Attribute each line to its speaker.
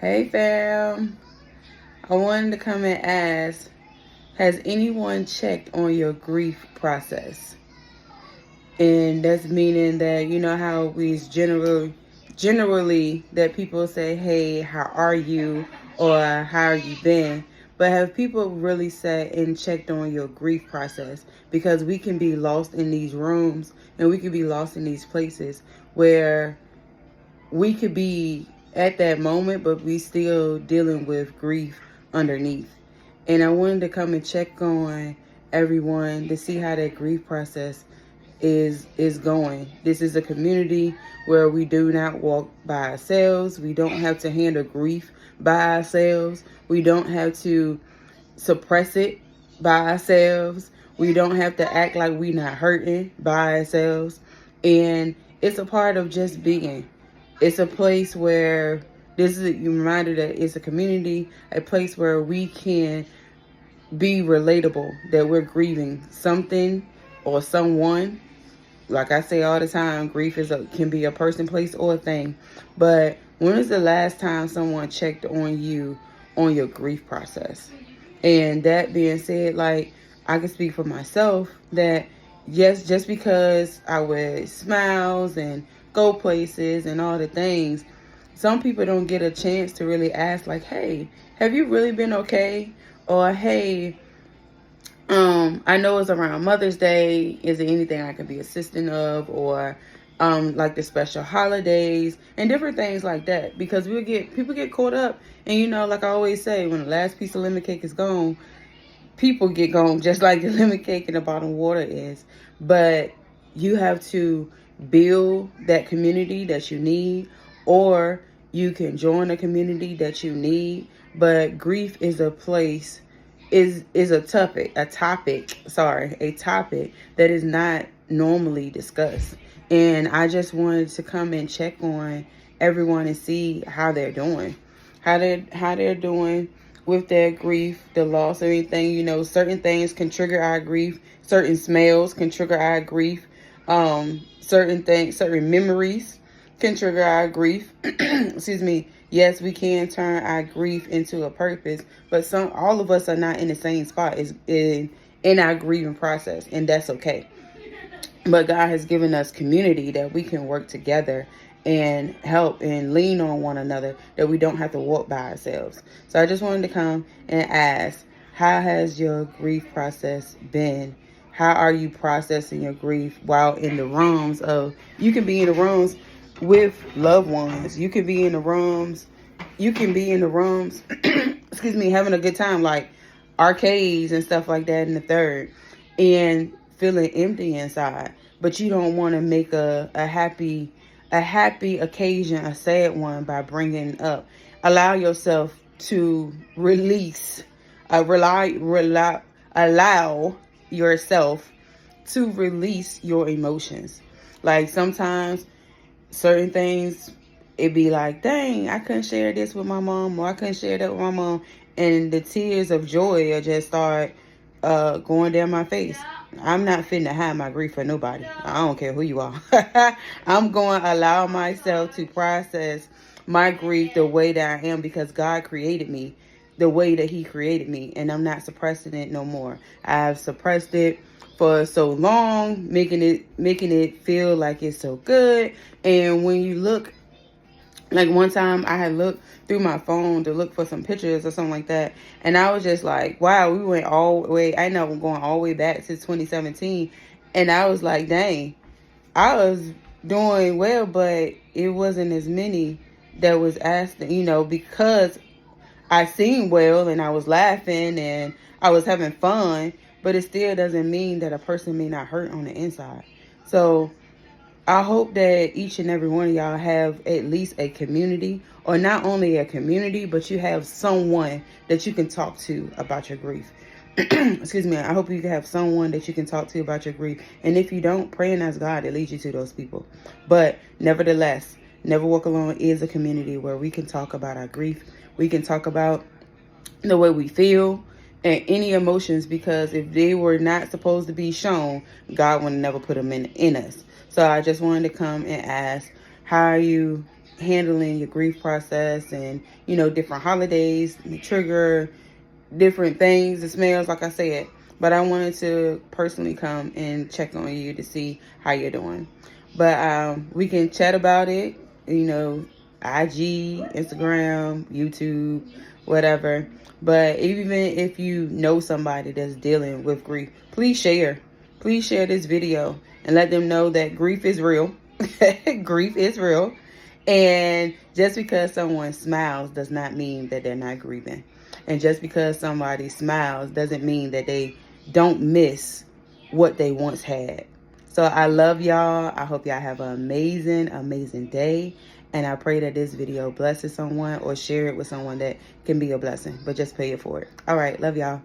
Speaker 1: Hey fam, I wanted to come and ask, has anyone checked on your grief process? And that's meaning that you know how we generally that people say, "Hey, how are you?" or "How have you been?" But have people really sat and checked on your grief process? Because we can be lost in these rooms and we can be lost in these places where we could be at that moment, but we still dealing with grief underneath. And I wanted to come and check on everyone to see how that grief process is going. This is a community where we do not walk by ourselves. We don't have to handle grief by ourselves. We don't have to suppress it by ourselves. We don't have to act like we not hurting by ourselves. And it's a part of just being. It's a place where this is a reminder that it's a community, a place where we can be relatable, that we're grieving something or someone. Like I say all the time, grief can be a person, place, or a thing. But when was the last time someone checked on you on your grief process? And that being said, like I can speak for myself that yes, just because I wear smiles and go places and all the things, some people don't get a chance to really ask like, hey, have you really been okay? Or hey, I know it's around Mother's Day. Is there anything I can be assistant of, or like the special holidays and different things like that? Because people get caught up, and like I always say, when the last piece of lemon cake is gone, people get gone, just like the lemon cake in the bottled water is. But you have to build that community that you need, or you can join a community that you need. But grief is a place is a topic that is not normally discussed. And I just wanted to come and check on everyone and see how they're doing. How they're doing with their grief, the loss, or anything. Certain things can trigger our grief. Certain smells can trigger our grief. Certain memories can trigger our grief. Excuse me. Yes, we can turn our grief into a purpose, but all of us are not in the same spot as in our grieving process, and that's okay. But God has given us community that we can work together and help and lean on one another, that we don't have to walk by ourselves. So I just wanted to come and ask, how has your grief process been? How are you processing your grief while in the rooms of, you can be in the rooms with loved ones. You can be in the rooms, excuse me, having a good time, like arcades and stuff like that in the third, and feeling empty inside. But you don't want to make a happy occasion a sad one by bringing up. Allow yourself to release, allow yourself to release your emotions. Like sometimes certain things, it be like, dang, I couldn't share this with my mom, or I couldn't share that with my mom, and the tears of joy will just start going down my face. I'm not finna hide my grief for nobody. I don't care who you are. I'm going to allow myself to process my grief the way that I am, because God created me the way that He created me, and I'm not suppressing it no more. I've suppressed it for so long, making it feel like it's so good. And when you look, like one time I had looked through my phone to look for some pictures or something like that, and I was just like, wow, we went all the way, I know we're going all the way back to 2017, and I was like, dang, I was doing well, but it wasn't as many that was asked, because I seemed well and I was laughing and I was having fun, but it still doesn't mean that a person may not hurt on the inside. So I hope that each and every one of y'all have at least a community, or not only a community, but you have someone that you can talk to about your grief. Excuse me. I hope you have someone that you can talk to about your grief. And if you don't, pray and ask God to lead you to those people. But nevertheless, Never Walk Alone is a community where we can talk about our grief. We can talk about the way we feel and any emotions, because if they were not supposed to be shown, God would never put them in us. So I just wanted to come and ask, how are you handling your grief process, and, you know, different holidays, the trigger, different things, the smells, like I said. But I wanted to personally come and check on you to see how you're doing. But we can chat about it, you know, IG, Instagram, YouTube, whatever. But even if you know somebody that's dealing with grief, please share. Please share this video and let them know that grief is real. Grief is real. And just because someone smiles does not mean that they're not grieving. And just because somebody smiles doesn't mean that they don't miss what they once had. So I love y'all. I hope y'all have an amazing, amazing day. And I pray that this video blesses someone, or share it with someone that can be a blessing. But just pay it forward. All right. Love y'all.